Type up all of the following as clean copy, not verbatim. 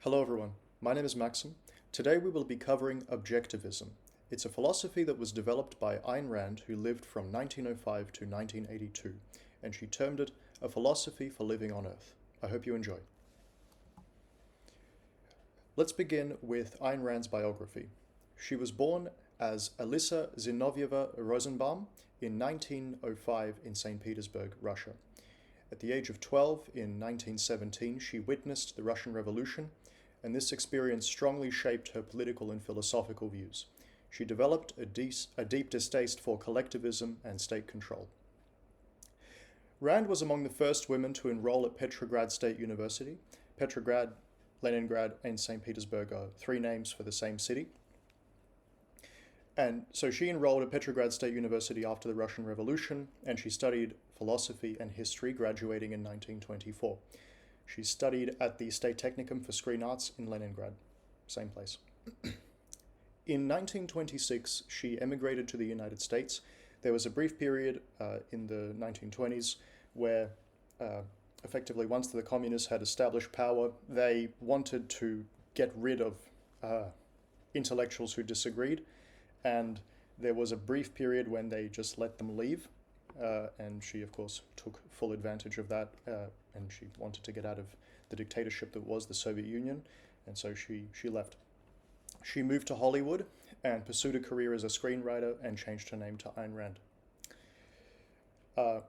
Hello everyone, my name is Maxim. Today we will be covering Objectivism. It's a philosophy that was developed by Ayn Rand, who lived from 1905 to 1982, and she termed it a philosophy for living on Earth. I hope you enjoy. Let's begin with Ayn Rand's biography. She was born as Alisa Zinovieva Rosenbaum in 1905 in St. Petersburg, Russia. At the age of 12 in 1917, she witnessed the Russian Revolution, and this experience strongly shaped her political and philosophical views. She developed a deep distaste for collectivism and state control. Rand was among the first women to enroll at Petrograd State University. Petrograd, Leningrad, and St. Petersburg are three names for the same city. And so she enrolled at Petrograd State University after the Russian Revolution, and she studied philosophy and history, graduating in 1924. She studied at the State Technicum for Screen Arts in Leningrad, same place. In 1926, she emigrated to the United States. There was a brief period in the 1920s where effectively once the communists had established power, they wanted to get rid of intellectuals who disagreed, and there was a brief period when they just let them leave, and she of course took full advantage of that, and she wanted to get out of the dictatorship that was the Soviet Union, and so she left. She moved to Hollywood and pursued a career as a screenwriter and changed her name to Ayn Rand.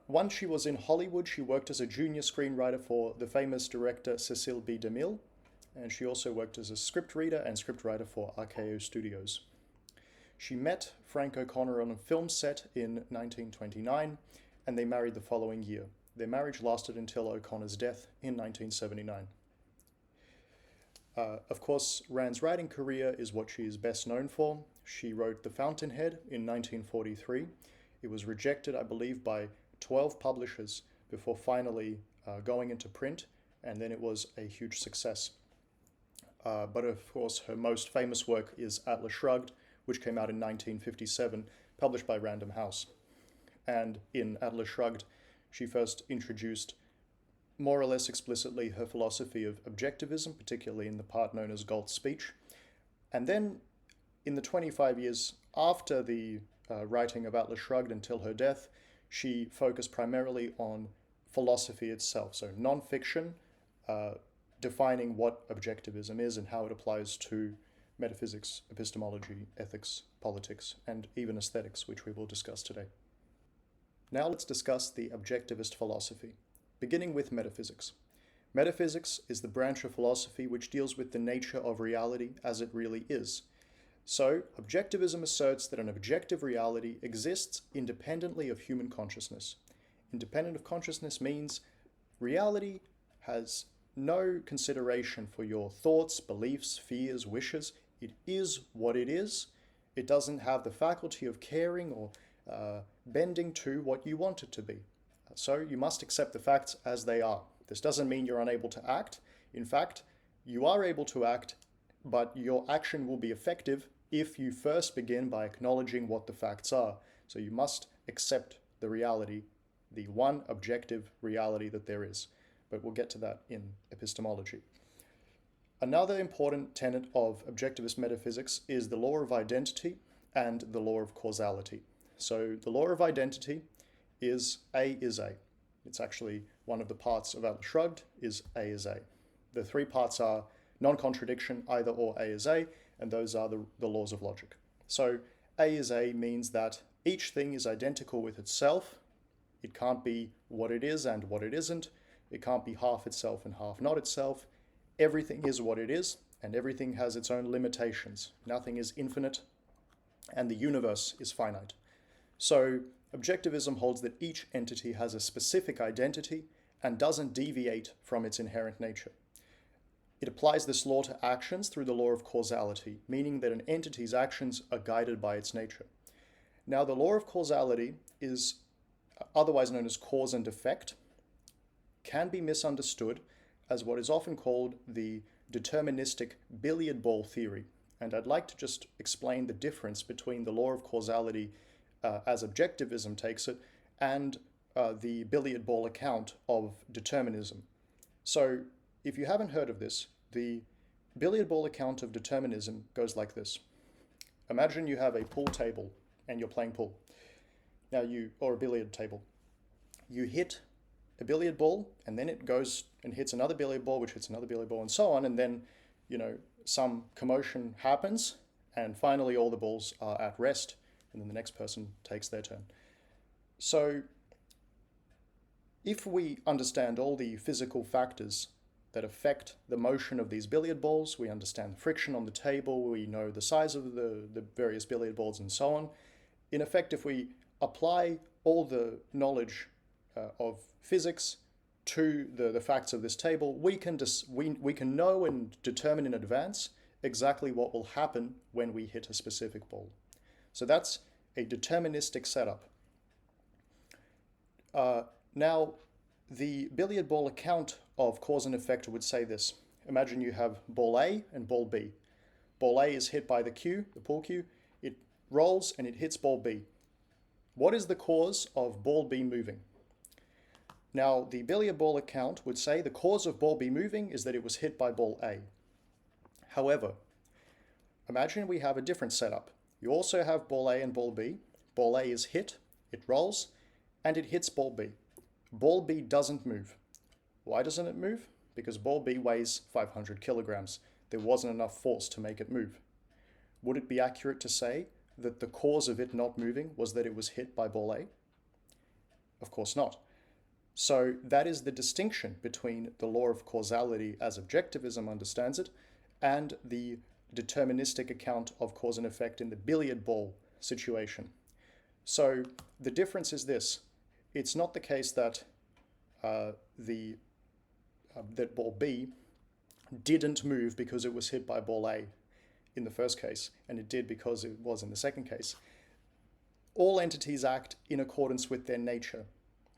Once she was in Hollywood, she worked as a junior screenwriter for the famous director Cecil B. DeMille, and she also worked as a scriptreader and scriptwriter for RKO Studios. She met Frank O'Connor on a film set in 1929, and they married the following year. Their marriage lasted until O'Connor's death in 1979. Of course, Rand's writing career is what she is best known for. She wrote The Fountainhead in 1943. It was rejected, I believe, by 12 publishers before finally going into print, and then it was a huge success. But of course, her most famous work is Atlas Shrugged, which came out in 1957, published by Random House. And in Atlas Shrugged, she first introduced more or less explicitly her philosophy of objectivism, particularly in the part known as Galt's speech. And then in the 25 years after the writing of Atlas Shrugged until her death, she focused primarily on philosophy itself, so non-fiction, defining what objectivism is and how it applies to metaphysics, epistemology, ethics, politics, and even aesthetics, which we will discuss today. Now let's discuss the objectivist philosophy, beginning with metaphysics. Metaphysics is the branch of philosophy which deals with the nature of reality as it really is. So, objectivism asserts that an objective reality exists independently of human consciousness. Independent of consciousness means reality has no consideration for your thoughts, beliefs, fears, wishes. It is what it is. It doesn't have the faculty of caring or bending to what you want it to be. So you must accept the facts as they are. This doesn't mean you're unable to act. In fact, you are able to act, but your action will be effective if you first begin by acknowledging what the facts are. So you must accept the reality, the one objective reality that there is. But we'll get to that in epistemology. Another important tenet of objectivist metaphysics is the law of identity and the law of causality. So the law of identity is A is A. It's actually one of the parts of Atlas Shrugged is A is A. The three parts are non-contradiction, either or A is A, and those are the laws of logic. So A is A means that each thing is identical with itself. It can't be what it is and what it isn't. It can't be half itself and half not itself. Everything is what it is, and everything has its own limitations. Nothing is infinite, and the universe is finite. So objectivism holds that each entity has a specific identity and doesn't deviate from its inherent nature. It applies this law to actions through the law of causality, meaning that an entity's actions are guided by its nature. Now, the law of causality is otherwise known as cause and effect, can be misunderstood as what is often called the deterministic billiard ball theory. And I'd like to just explain the difference between the law of causality as objectivism takes it and the billiard ball account of determinism. So if you haven't heard of this, the billiard ball account of determinism goes like this. Imagine you have a pool table and you're playing pool. Now or a billiard table. You hit a billiard ball and then it goes and hits another billiard ball, which hits another billiard ball and so on. And then, some commotion happens and finally all the balls are at rest and then the next person takes their turn. So if we understand all the physical factors that affect the motion of these billiard balls, we understand the friction on the table, we know the size of the various billiard balls and so on. In effect, if we apply all the knowledge of physics to the facts of this table, we can know and determine in advance exactly what will happen when we hit a specific ball. So that's a deterministic setup. Now, the billiard ball account of cause and effect would say this. Imagine you have ball A and ball B. Ball A is hit by the cue, the pool cue. It rolls and it hits ball B. What is the cause of ball B moving? Now, the billiard ball account would say the cause of ball B moving is that it was hit by ball A. However, imagine we have a different setup. You also have ball A and ball B. Ball A is hit, it rolls, and it hits ball B. Ball B doesn't move. Why doesn't it move? Because ball B weighs 500 kilograms. There wasn't enough force to make it move. Would it be accurate to say that the cause of it not moving was that it was hit by ball A? Of course not. So that is the distinction between the law of causality as objectivism understands it and the deterministic account of cause and effect in the billiard ball situation. So the difference is this. It's not the case that that ball B didn't move because it was hit by ball A in the first case, and it did because it was in the second case. All entities act in accordance with their nature.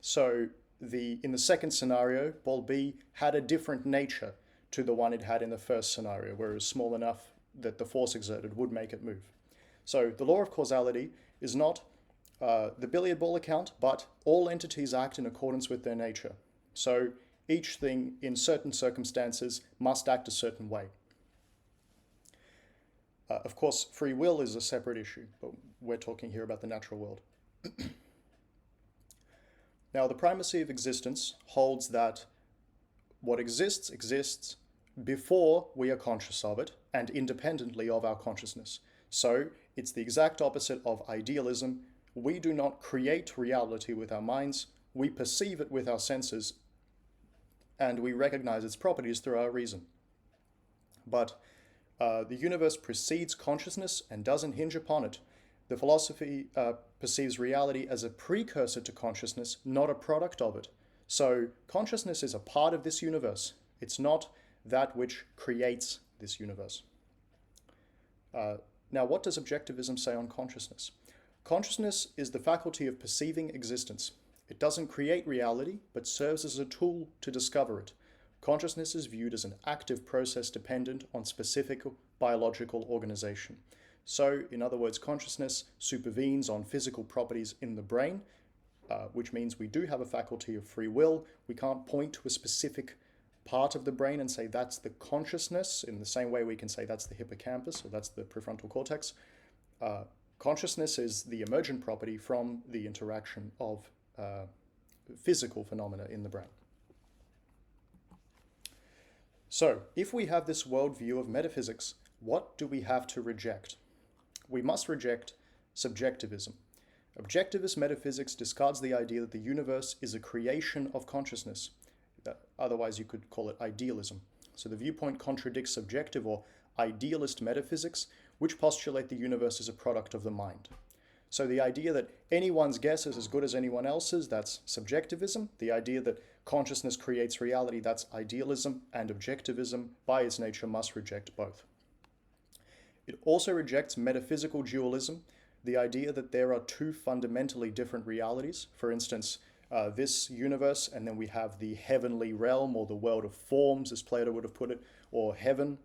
So in the second scenario, ball B had a different nature to the one it had in the first scenario, where it was small enough that the force exerted would make it move. So the law of causality is not the billiard ball account, but all entities act in accordance with their nature. So each thing in certain circumstances must act a certain way. Of course, free will is a separate issue, but we're talking here about the natural world. Now, the primacy of existence holds that what exists exists before we are conscious of it and independently of our consciousness. So it's the exact opposite of idealism. We do not create reality with our minds, we perceive it with our senses, and we recognize its properties through our reason. But the universe precedes consciousness and doesn't hinge upon it. The philosophy perceives reality as a precursor to consciousness, not a product of it. So consciousness is a part of this universe. It's not that which creates this universe. Now, what does objectivism say on consciousness? Consciousness is the faculty of perceiving existence. It doesn't create reality, but serves as a tool to discover it. Consciousness is viewed as an active process dependent on specific biological organization. So, in other words, consciousness supervenes on physical properties in the brain, which means we do have a faculty of free will. We can't point to a specific part of the brain and say that's the consciousness, in the same way we can say that's the hippocampus or that's the prefrontal cortex. Consciousness is the emergent property from the interaction of physical phenomena in the brain. So, if we have this worldview of metaphysics, what do we have to reject? We must reject subjectivism. Objectivist metaphysics discards the idea that the universe is a creation of consciousness. Otherwise, you could call it idealism. So the viewpoint contradicts subjective or idealist metaphysics, which postulate the universe as a product of the mind. So the idea that anyone's guess is as good as anyone else's, that's subjectivism. The idea that consciousness creates reality, that's idealism. And objectivism, by its nature, must reject both. It also rejects metaphysical dualism, the idea that there are two fundamentally different realities. For instance, this universe, and then we have the heavenly realm, or the world of forms, as Plato would have put it, or heaven,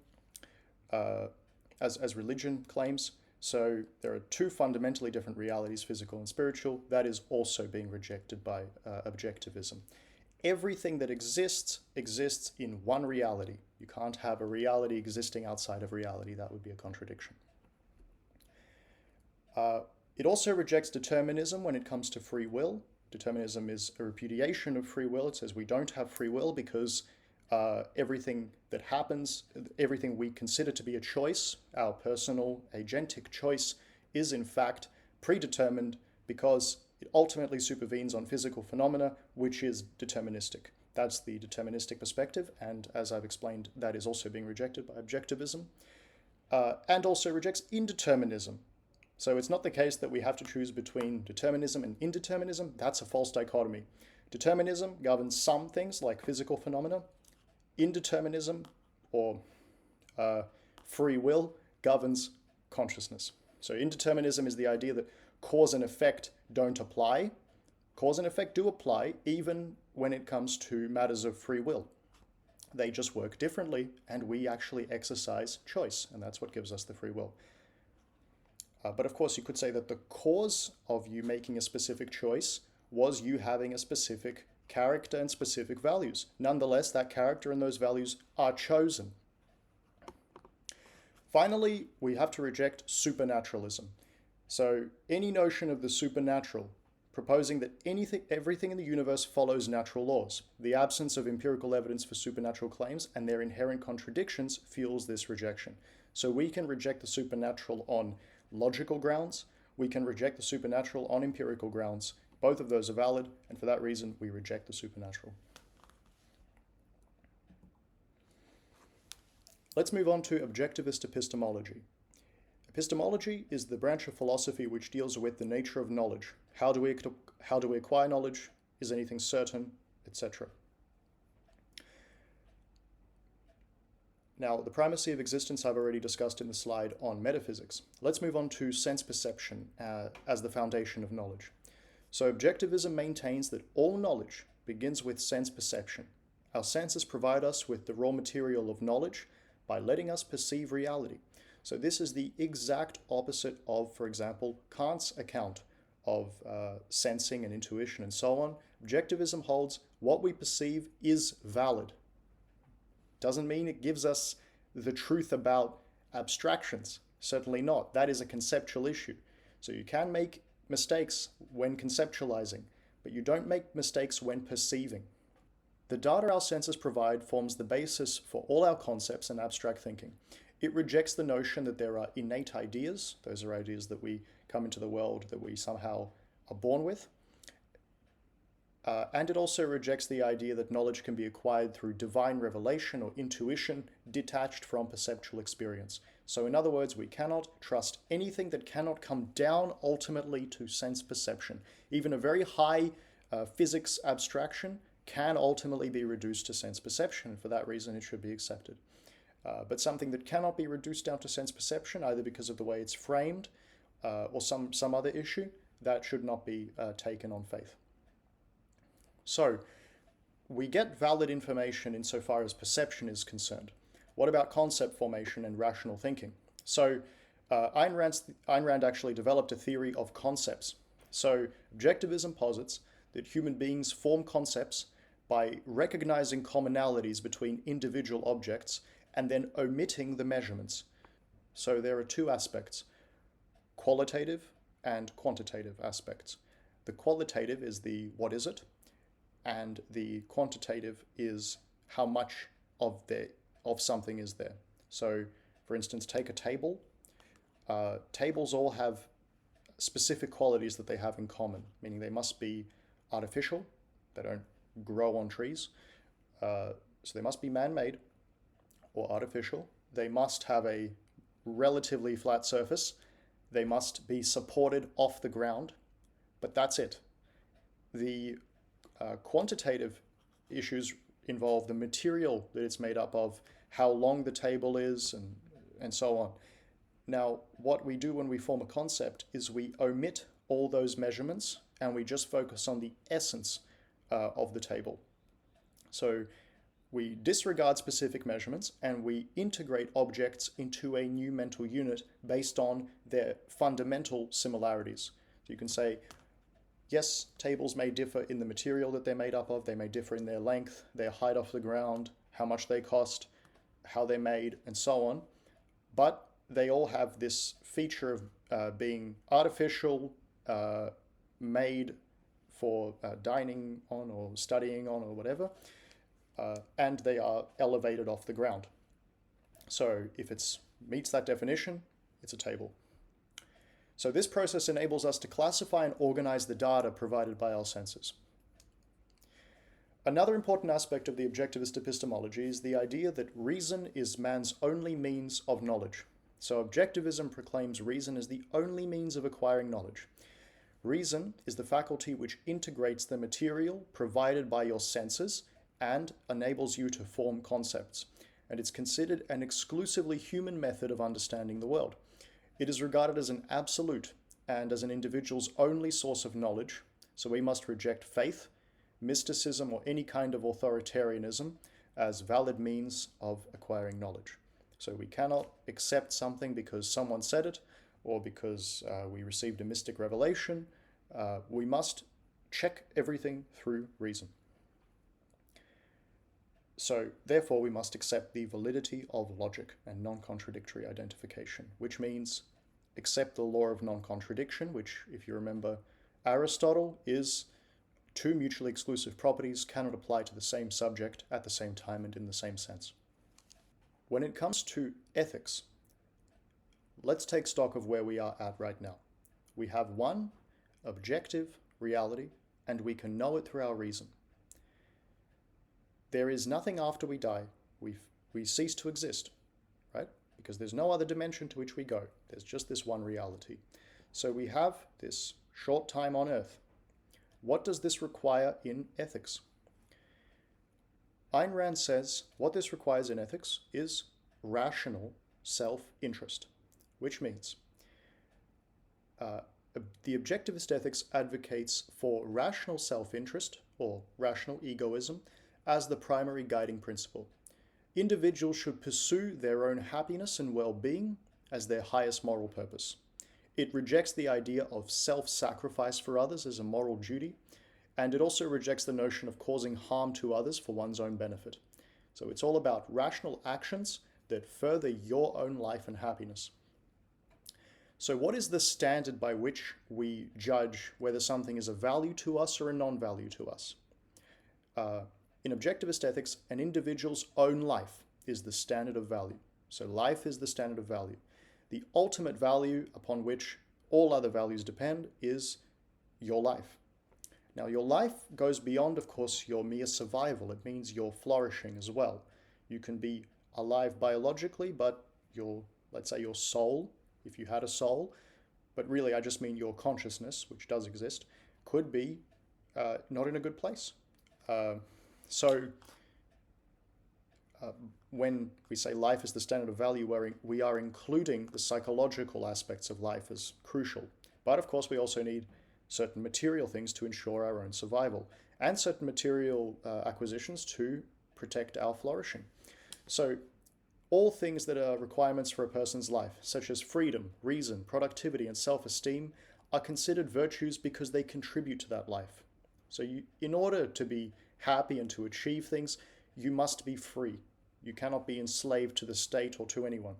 as religion claims. So there are two fundamentally different realities, physical and spiritual. That is also being rejected by objectivism. Everything that exists, exists in one reality. You can't have a reality existing outside of reality. That would be a contradiction. It also rejects determinism when it comes to free will. Determinism is a repudiation of free will. It says we don't have free will because everything that happens, everything we consider to be a choice, our personal agentic choice, is in fact predetermined because it ultimately supervenes on physical phenomena, which is deterministic. That's the deterministic perspective, and as I've explained, that is also being rejected by objectivism, and also rejects indeterminism. So it's not the case that we have to choose between determinism and indeterminism. That's a false dichotomy. Determinism governs some things like physical phenomena. Indeterminism, or free will, governs consciousness. So indeterminism is the idea that cause and effect don't apply. Cause and effect do apply even when it comes to matters of free will. They just work differently, and we actually exercise choice, and that's what gives us the free will. But of course, you could say that the cause of you making a specific choice was you having a specific character and specific values. Nonetheless, that character and those values are chosen. Finally, we have to reject supernaturalism. So any notion of the supernatural, proposing that everything in the universe follows natural laws. The absence of empirical evidence for supernatural claims and their inherent contradictions fuels this rejection. So we can reject the supernatural on logical grounds. We can reject the supernatural on empirical grounds. Both of those are valid, and for that reason, we reject the supernatural. Let's move on to objectivist epistemology. Epistemology is the branch of philosophy which deals with the nature of knowledge. How do we acquire knowledge? Is anything certain? Etc. Now, the primacy of existence I've already discussed in the slide on metaphysics. Let's move on to sense perception as the foundation of knowledge. So objectivism maintains that all knowledge begins with sense perception. Our senses provide us with the raw material of knowledge by letting us perceive reality. So this is the exact opposite of, for example, Kant's account of sensing and intuition and so on. Objectivism holds what we perceive is valid. Doesn't mean it gives us the truth about abstractions. Certainly not. That is a conceptual issue. So you can make mistakes when conceptualizing, but you don't make mistakes when perceiving. The data our senses provide forms the basis for all our concepts and abstract thinking. It rejects the notion that there are innate ideas. Those are ideas that we come into the world that we somehow are born with. And it also rejects the idea that knowledge can be acquired through divine revelation or intuition detached from perceptual experience. So in other words, we cannot trust anything that cannot come down ultimately to sense perception. Even a very high physics abstraction can ultimately be reduced to sense perception, and for that reason it should be accepted. But something that cannot be reduced down to sense perception, either because of the way it's framed or some other issue, that should not be taken on faith. So, we get valid information insofar as perception is concerned. What about concept formation and rational thinking? So, Ayn Rand actually developed a theory of concepts. So, objectivism posits that human beings form concepts by recognizing commonalities between individual objects and then omitting the measurements. So, there are two aspects, qualitative and quantitative aspects. The qualitative is the what is it, and the quantitative is how much of something is there. So, for instance, take a table. Tables all have specific qualities that they have in common, meaning they must be artificial, they don't grow on trees, so they must be man-made or artificial. They must have a relatively flat surface. They must be supported off the ground, but that's it. The quantitative issues involve the material that it's made up of, how long the table is, and so on. Now, what we do when we form a concept is we omit all those measurements and we just focus on the essence of the table. So we disregard specific measurements and we integrate objects into a new mental unit based on their fundamental similarities. So you can say, yes, tables may differ in the material that they're made up of, they may differ in their length, their height off the ground, how much they cost, how they're made, and so on. But they all have this feature of being artificial, made for dining on or studying on or whatever, and they are elevated off the ground. So if it meets that definition, it's a table. So this process enables us to classify and organize the data provided by our senses. Another important aspect of the objectivist epistemology is the idea that reason is man's only means of knowledge. So objectivism proclaims reason as the only means of acquiring knowledge. Reason is the faculty which integrates the material provided by your senses and enables you to form concepts. And it's considered an exclusively human method of understanding the world. It is regarded as an absolute and as an individual's only source of knowledge, so we must reject faith, mysticism, or any kind of authoritarianism as valid means of acquiring knowledge. So we cannot accept something because someone said it or because we received a mystic revelation. We must check everything through reason. So therefore we must accept the validity of logic and non-contradictory identification, which means accept the law of non-contradiction, which, if you remember Aristotle, is two mutually exclusive properties cannot apply to the same subject at the same time and in the same sense. When it comes to ethics, let's take stock of where we are at right now. We have one objective reality, and we can know it through our reason. There is nothing after we die. We cease to exist, right? Because there's no other dimension to which we go. There's just this one reality. So we have this short time on Earth. What does this require in ethics? Ayn Rand says what this requires in ethics is rational self-interest, which means the objectivist ethics advocates for rational self-interest, or rational egoism, as the primary guiding principle. Individuals should pursue their own happiness and well-being as their highest moral purpose. It rejects the idea of self-sacrifice for others as a moral duty, and it also rejects the notion of causing harm to others for one's own benefit. So it's all about rational actions that further your own life and happiness. So what is the standard by which we judge whether something is a value to us or a non-value to us? In objectivist ethics, an individual's own life is the standard of value. So life is the standard of value. The ultimate value upon which all other values depend is your life. Now, your life goes beyond, of course, your mere survival. It means your flourishing as well. You can be alive biologically, but let's say your soul, if you had a soul, but really I just mean your consciousness, which does exist, could be not in a good place. When we say life is the standard of value, we are including the psychological aspects of life as crucial. But of course, we also need certain material things to ensure our own survival, and certain material acquisitions to protect our flourishing. So all things that are requirements for a person's life, such as freedom, reason, productivity, and self-esteem, are considered virtues because they contribute to that life. So in order to be happy and to achieve things, you must be free. You cannot be enslaved to the state or to anyone.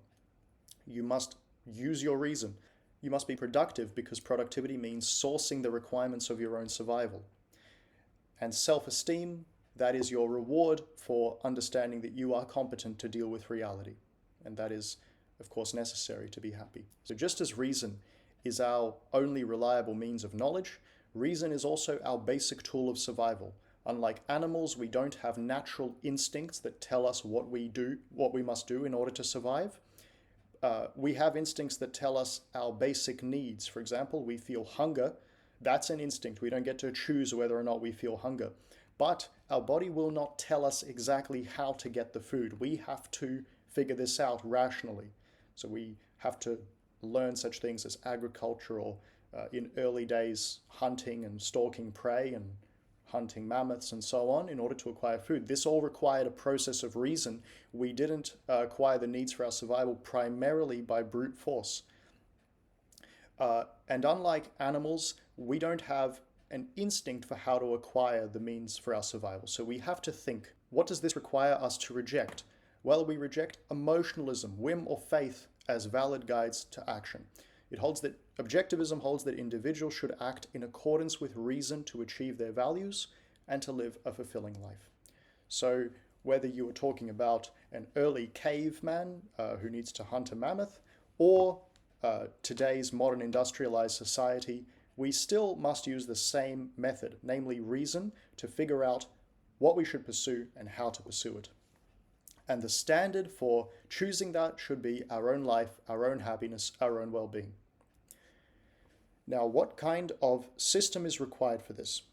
You must use your reason. You must be productive because productivity means sourcing the requirements of your own survival. And self-esteem, that is your reward for understanding that you are competent to deal with reality. And that is, of course, necessary to be happy. So just as reason is our only reliable means of knowledge, reason is also our basic tool of survival. Unlike animals, we don't have natural instincts that tell us what we must do in order to survive. We have instincts that tell us our basic needs. For example, we feel hunger. That's an instinct. We don't get to choose whether or not we feel hunger. But our body will not tell us exactly how to get the food. We have to figure this out rationally. So we have to learn such things as agriculture, or in early days, hunting and stalking prey and hunting mammoths and so on in order to acquire food. This all required a process of reason. We didn't acquire the needs for our survival primarily by brute force. And unlike animals, we don't have an instinct for how to acquire the means for our survival. So we have to think, what does this require us to reject? Well, we reject emotionalism, whim, or faith as valid guides to action. Objectivism holds that individuals should act in accordance with reason to achieve their values and to live a fulfilling life. So whether you were talking about an early caveman who needs to hunt a mammoth, or today's modern industrialized society, we still must use the same method, namely reason, to figure out what we should pursue and how to pursue it. And the standard for choosing that should be our own life, our own happiness, our own well-being. Now, what kind of system is required for this?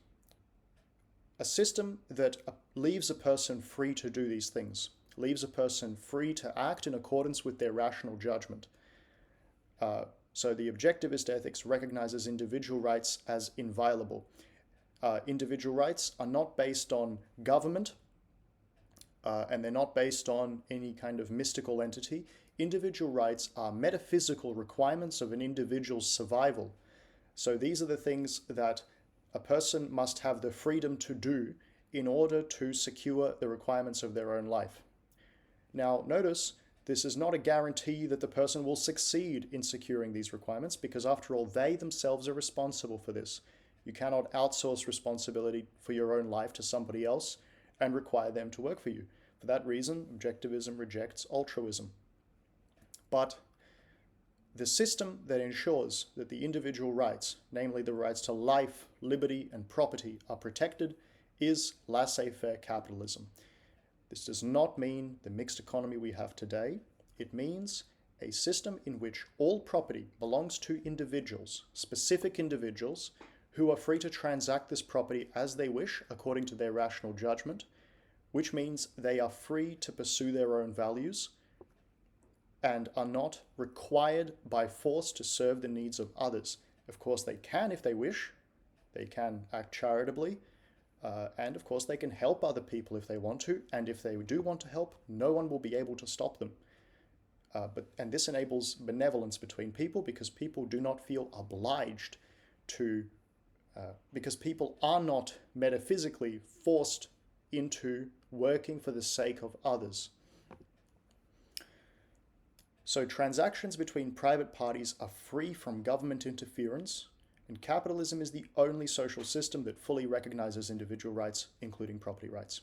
A system that leaves a person free to do these things, leaves a person free to act in accordance with their rational judgment. So the objectivist ethics recognizes individual rights as inviolable. Individual rights are not based on government, and they're not based on any kind of mystical entity. Individual rights are metaphysical requirements of an individual's survival. So these are the things that a person must have the freedom to do in order to secure the requirements of their own life. Now, notice, this is not a guarantee that the person will succeed in securing these requirements, because after all, they themselves are responsible for this. You cannot outsource responsibility for your own life to somebody else and require them to work for you. For that reason, objectivism rejects altruism. But the system that ensures that the individual rights, namely the rights to life, liberty, and property, are protected is laissez-faire capitalism. This does not mean the mixed economy we have today. It means a system in which all property belongs to individuals, specific individuals, who are free to transact this property as they wish according to their rational judgment, which means they are free to pursue their own values and are not required by force to serve the needs of others. Of course, they can if they wish. They can act charitably. And of course, they can help other people if they want to. And if they do want to help, no one will be able to stop them. And this enables benevolence between people, because people do not feel obliged to, because people are not metaphysically forced into working for the sake of others. So transactions between private parties are free from government interference, and capitalism is the only social system that fully recognizes individual rights, including property rights.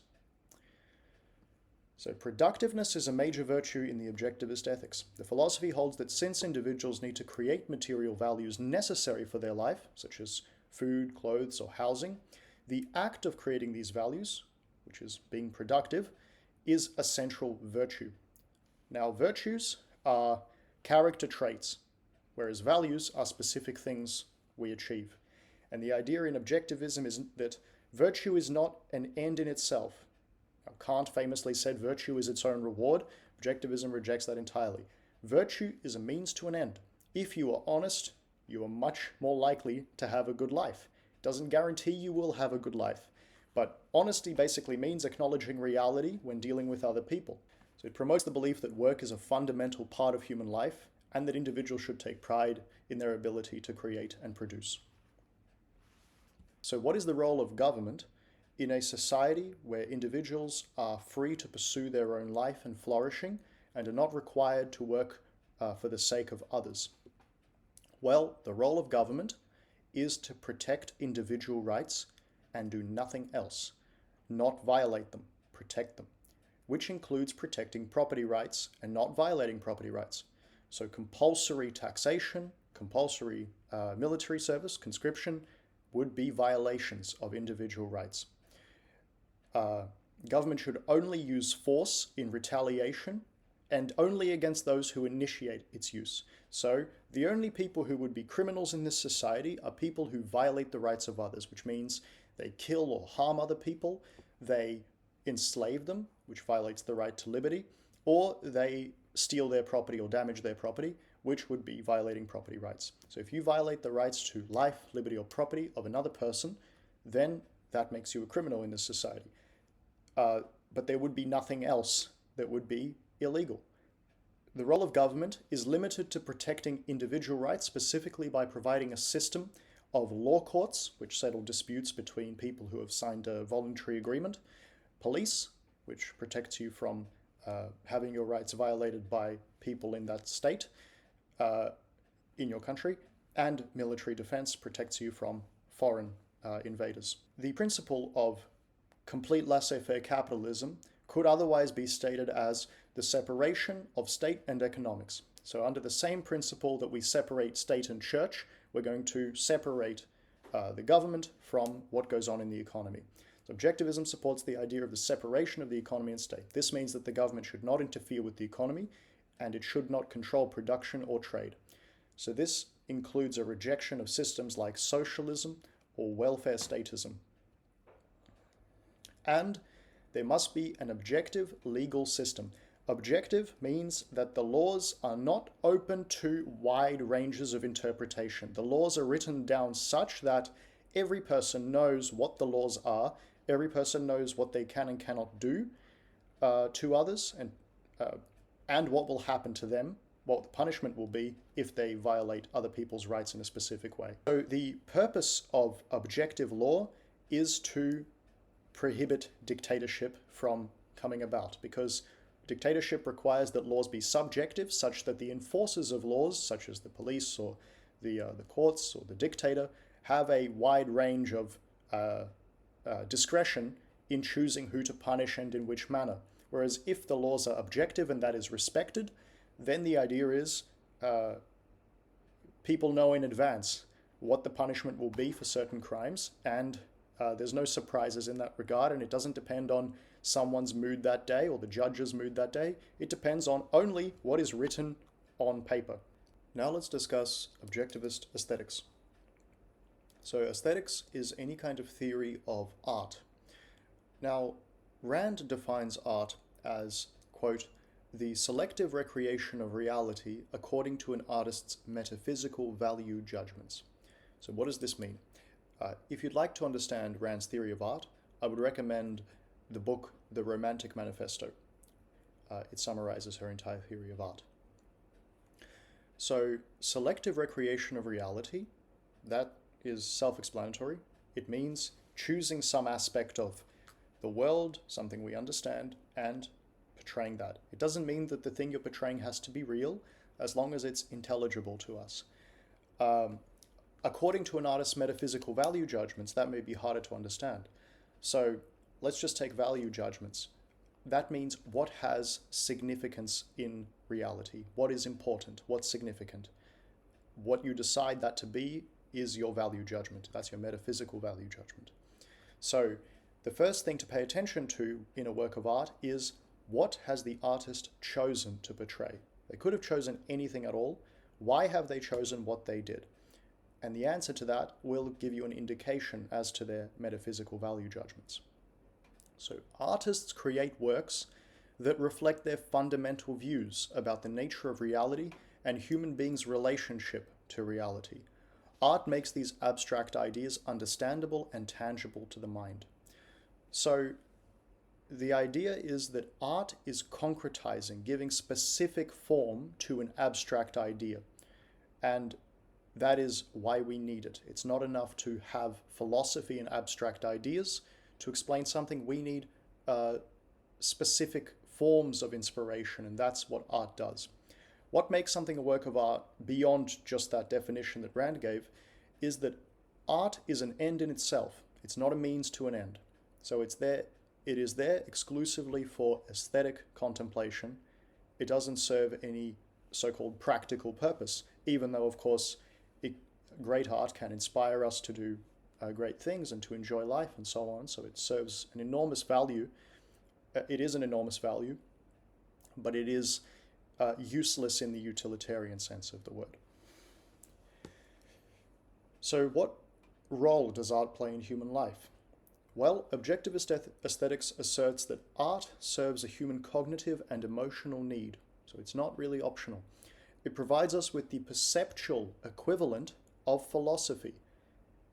So productiveness is a major virtue in the objectivist ethics. The philosophy holds that since individuals need to create material values necessary for their life, such as food, clothes, or housing, the act of creating these values, which is being productive, is a central virtue. Now, virtues are character traits, whereas values are specific things we achieve. And the idea in objectivism is that virtue is not an end in itself. Now, Kant famously said virtue is its own reward. Objectivism rejects that entirely. Virtue is a means to an end. If you are honest, you are much more likely to have a good life. It doesn't guarantee you will have a good life, but honesty basically means acknowledging reality when dealing with other people. So it promotes the belief that work is a fundamental part of human life and that individuals should take pride in their ability to create and produce. So what is the role of government in a society where individuals are free to pursue their own life and flourishing and are not required to work for the sake of others? Well, the role of government is to protect individual rights and do nothing else, not violate them, protect them, which includes protecting property rights and not violating property rights. So compulsory taxation, compulsory military service, conscription, would be violations of individual rights. Government should only use force in retaliation and only against those who initiate its use. So the only people who would be criminals in this society are people who violate the rights of others, which means they kill or harm other people, they enslave them, which violates the right to liberty, or they steal their property or damage their property, which would be violating property rights. So if you violate the rights to life, liberty, or property of another person, then that makes you a criminal in this society. But there would be nothing else that would be illegal. The role of government is limited to protecting individual rights, specifically by providing a system of law courts, which settle disputes between people who have signed a voluntary agreement, police, which protects you from having your rights violated by people in that state, in your country, and military defense protects you from foreign invaders. The principle of complete laissez-faire capitalism could otherwise be stated as the separation of state and economics. So under the same principle that we separate state and church, we're going to separate the government from what goes on in the economy. So Objectivism supports the idea of the separation of the economy and state. This means that the government should not interfere with the economy, and it should not control production or trade. So this includes a rejection of systems like socialism or welfare statism. And there must be an objective legal system. Objective means that the laws are not open to wide ranges of interpretation. The laws are written down such that every person knows what the laws are, every person knows what they can and cannot do to others, and what will happen to them, what the punishment will be if they violate other people's rights in a specific way. So the purpose of objective law is to prohibit dictatorship from coming about, because dictatorship requires that laws be subjective, such that the enforcers of laws, such as the police or the courts or the dictator, have a wide range of discretion in choosing who to punish and in which manner. Whereas if the laws are objective and that is respected, then the idea is people know in advance what the punishment will be for certain crimes, and there's no surprises in that regard, and it doesn't depend on someone's mood that day or the judge's mood that day. It depends on only what is written on paper. Now let's discuss objectivist aesthetics. So aesthetics is any kind of theory of art. Now, Rand defines art as, quote, the selective recreation of reality according to an artist's metaphysical value judgments. So what does this mean? If you'd like to understand Rand's theory of art, I would recommend the book The Romantic Manifesto. It summarizes her entire theory of art. So selective recreation of reality, that is self-explanatory. It means choosing some aspect of the world, something we understand, and portraying that. It doesn't mean that the thing you're portraying has to be real, as long as it's intelligible to us. According to an artist's metaphysical value judgments, that may be harder to understand. So let's just take value judgments. That means what has significance in reality, what is important, what's significant. What you decide that to be is your value judgment. That's your metaphysical value judgment. So the first thing to pay attention to in a work of art is what has the artist chosen to portray? They could have chosen anything at all. Why have they chosen what they did? And the answer to that will give you an indication as to their metaphysical value judgments. So artists create works that reflect their fundamental views about the nature of reality and human beings' relationship to reality. Art makes these abstract ideas understandable and tangible to the mind. So the idea is that art is concretizing, giving specific form to an abstract idea. And that is why we need it. It's not enough to have philosophy and abstract ideas to explain something. We need specific forms of inspiration, and that's what art does. What makes something a work of art beyond just that definition that Rand gave is that art is an end in itself. It's not a means to an end. So it is there exclusively for aesthetic contemplation. It doesn't serve any so-called practical purpose, even though, of course, great art can inspire us to do great things and to enjoy life and so on. So it serves an enormous value. It is an enormous value, but it is useless in the utilitarian sense of the word. So what role does art play in human life? Well, objectivist aesthetics asserts that art serves a human cognitive and emotional need, so it's not really optional. It provides us with the perceptual equivalent of philosophy.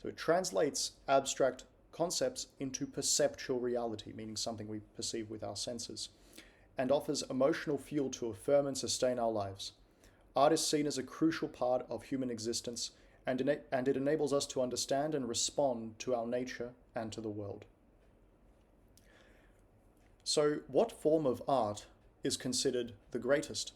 So it translates abstract concepts into perceptual reality, meaning something we perceive with our senses, and offers emotional fuel to affirm and sustain our lives. Art is seen as a crucial part of human existence, and it enables us to understand and respond to our nature and to the world. So what form of art is considered the greatest?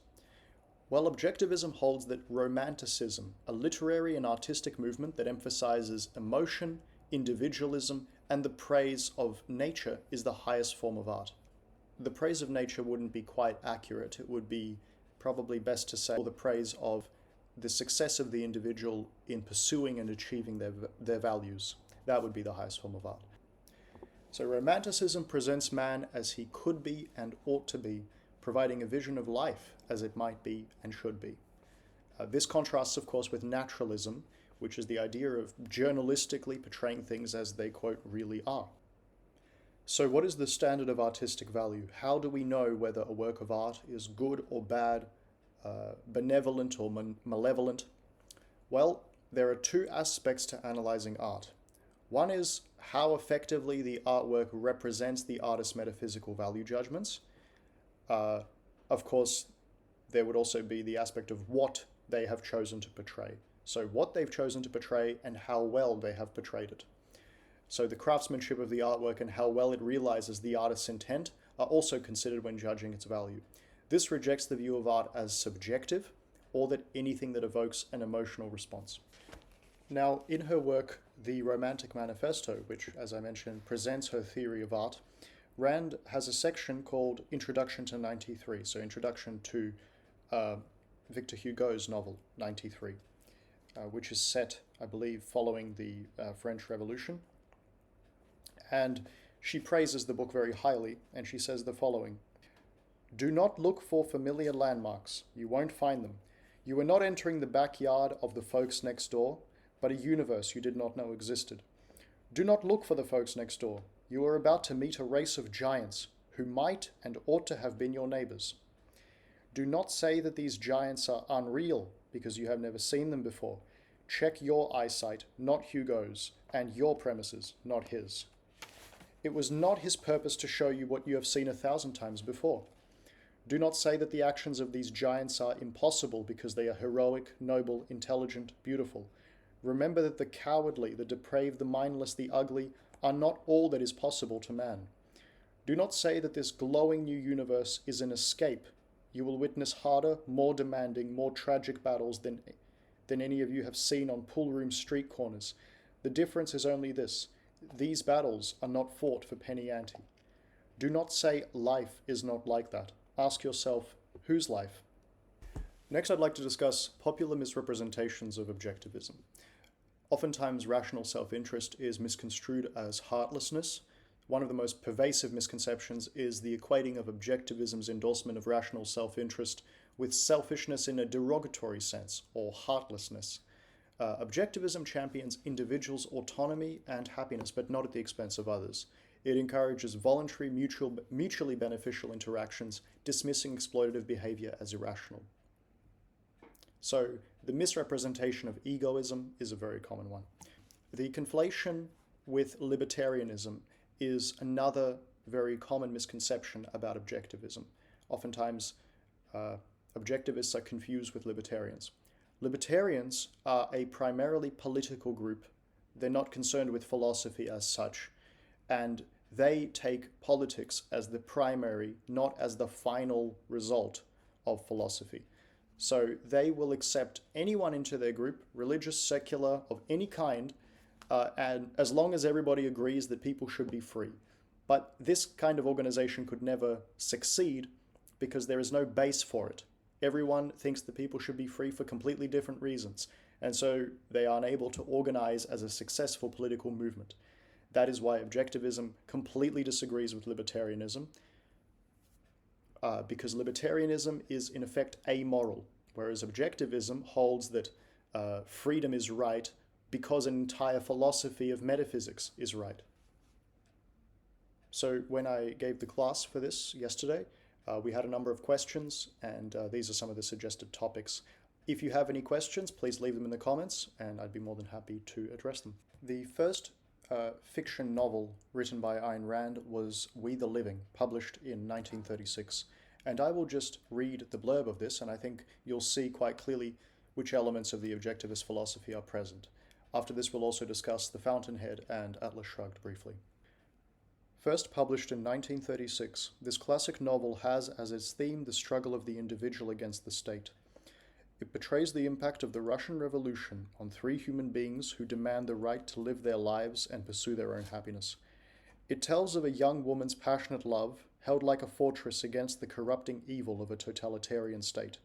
Well, Objectivism holds that Romanticism, a literary and artistic movement that emphasizes emotion, individualism, and the praise of nature, is the highest form of art. The praise of nature wouldn't be quite accurate. It would be probably best to say the praise of the success of the individual in pursuing and achieving their values. That would be the highest form of art. So Romanticism presents man as he could be and ought to be, providing a vision of life as it might be and should be. This contrasts, of course, with naturalism, which is the idea of journalistically portraying things as they, quote, really are. So what is the standard of artistic value? How do we know whether a work of art is good or bad, benevolent or malevolent? Well, there are two aspects to analyzing art. One is how effectively the artwork represents the artist's metaphysical value judgments. Of course, there would also be the aspect of what they have chosen to portray. So what they've chosen to portray and how well they have portrayed it. So the craftsmanship of the artwork and how well it realizes the artist's intent are also considered when judging its value. This rejects the view of art as subjective, or that anything that evokes an emotional response. Now, in her work, The Romantic Manifesto, which, as I mentioned, presents her theory of art, Rand has a section called Introduction to 93, so introduction to Victor Hugo's novel, 93, which is set, I believe, following the French Revolution. And she praises the book very highly, and she says the following: "Do not look for familiar landmarks. You won't find them. You are not entering the backyard of the folks next door, but a universe you did not know existed. Do not look for the folks next door. You are about to meet a race of giants who might and ought to have been your neighbors. Do not say that these giants are unreal because you have never seen them before. Check your eyesight, not Hugo's, and your premises, not his. It was not his purpose to show you what you have seen 1,000 times before. Do not say that the actions of these giants are impossible because they are heroic, noble, intelligent, beautiful. Remember that the cowardly, the depraved, the mindless, the ugly are not all that is possible to man. Do not say that this glowing new universe is an escape. You will witness harder, more demanding, more tragic battles than any of you have seen on pool room street corners. The difference is only this: these battles are not fought for penny ante. Do not say life is not like that. Ask yourself, whose life?" Next, I'd like to discuss popular misrepresentations of objectivism. Oftentimes, rational self-interest is misconstrued as heartlessness. One of the most pervasive misconceptions is the equating of objectivism's endorsement of rational self-interest with selfishness in a derogatory sense, or heartlessness. Objectivism champions individuals' autonomy and happiness, but not at the expense of others. It encourages voluntary, mutually beneficial interactions, dismissing exploitative behavior as irrational. So, the misrepresentation of egoism is a very common one. The conflation with libertarianism is another very common misconception about objectivism. Oftentimes, objectivists are confused with libertarians. Libertarians are a primarily political group. They're not concerned with philosophy as such, and they take politics as the primary, not as the final result of philosophy. So they will accept anyone into their group, religious, secular, of any kind, and as long as everybody agrees that people should be free. But this kind of organization could never succeed because there is no base for it. Everyone thinks that people should be free for completely different reasons, and so they are unable to organize as a successful political movement. That is why objectivism completely disagrees with libertarianism, because libertarianism is in effect amoral, whereas objectivism holds that freedom is right because an entire philosophy of metaphysics is right. So when I gave the class for this yesterday, we had a number of questions, and these are some of the suggested topics. If you have any questions, please leave them in the comments, and I'd be more than happy to address them. The first fiction novel written by Ayn Rand was We the Living, published in 1936. And I will just read the blurb of this, and I think you'll see quite clearly which elements of the objectivist philosophy are present. After this, we'll also discuss the Fountainhead and Atlas Shrugged briefly. First published in 1936, this classic novel has as its theme the struggle of the individual against the state. It portrays the impact of the Russian Revolution on three human beings who demand the right to live their lives and pursue their own happiness. It tells of a young woman's passionate love, held like a fortress against the corrupting evil of a totalitarian state.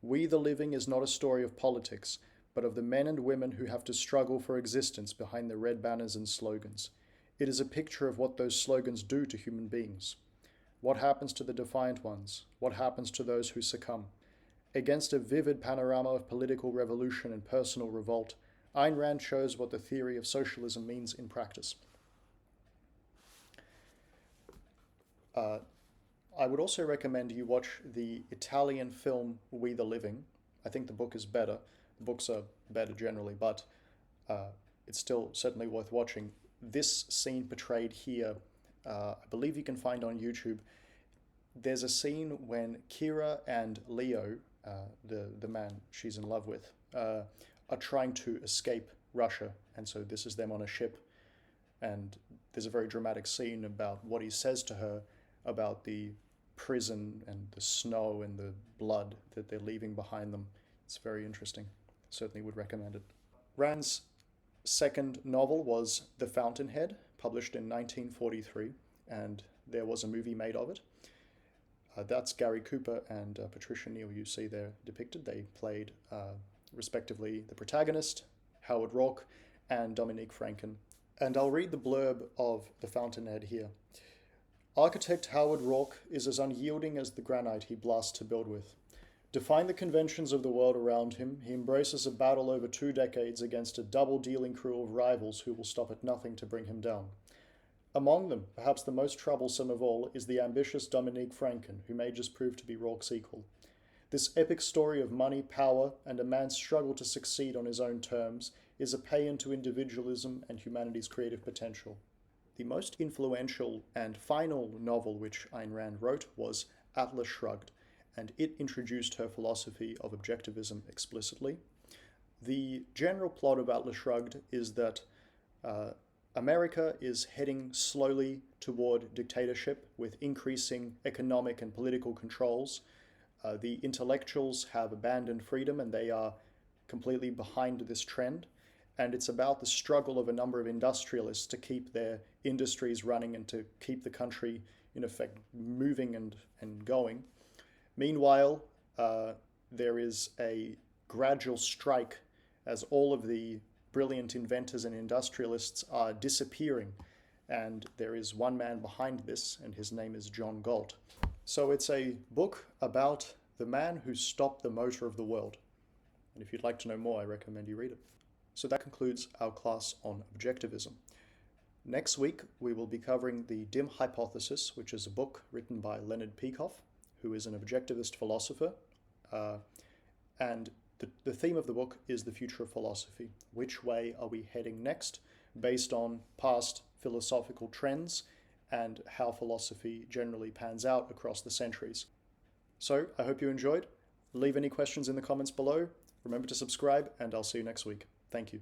We the Living is not a story of politics, but of the men and women who have to struggle for existence behind the red banners and slogans. It is a picture of what those slogans do to human beings. What happens to the defiant ones? What happens to those who succumb? Against a vivid panorama of political revolution and personal revolt, Ayn Rand shows what the theory of socialism means in practice. I would also recommend you watch the Italian film We the Living. I think the book is better. The books are better generally, but it's still certainly worth watching. This scene portrayed here, I believe you can find on YouTube. There's a scene when Kira and Leo, the man she's in love with, are trying to escape Russia, and so this is them on a ship, and there's a very dramatic scene about what he says to her about the prison and the snow and the blood that they're leaving behind them. It's very interesting. Certainly would recommend it. Rand's second novel was The Fountainhead, published in 1943, and there was a movie made of it. That's Gary Cooper and Patricia Neal you see there depicted. They played, respectively, the protagonist, Howard Rourke, and Dominique Franken. And I'll read the blurb of The Fountainhead here. Architect Howard Rourke is as unyielding as the granite he blasts to build with. Defying the conventions of the world around him, he embraces a battle over 2 decades against a double-dealing crew of rivals who will stop at nothing to bring him down. Among them, perhaps the most troublesome of all, is the ambitious Dominique Franken, who may just prove to be Rourke's equal. This epic story of money, power, and a man's struggle to succeed on his own terms is a paean to individualism and humanity's creative potential. The most influential and final novel which Ayn Rand wrote was Atlas Shrugged, and it introduced her philosophy of objectivism explicitly. The general plot of Atlas Shrugged is that America is heading slowly toward dictatorship with increasing economic and political controls. The intellectuals have abandoned freedom and they are completely behind this trend. And it's about the struggle of a number of industrialists to keep their industries running and to keep the country, in effect, moving and going. Meanwhile, there is a gradual strike as all of the brilliant inventors and industrialists are disappearing. And there is one man behind this, and his name is John Galt. So it's a book about the man who stopped the motor of the world. And if you'd like to know more, I recommend you read it. So that concludes our class on objectivism. Next week, we will be covering The Dim Hypothesis, which is a book written by Leonard Peikoff, who is an objectivist philosopher. And the theme of the book is the future of philosophy. Which way are we heading next, based on past philosophical trends and how philosophy generally pans out across the centuries. So I hope you enjoyed. Leave any questions in the comments below. Remember to subscribe, and I'll see you next week. Thank you.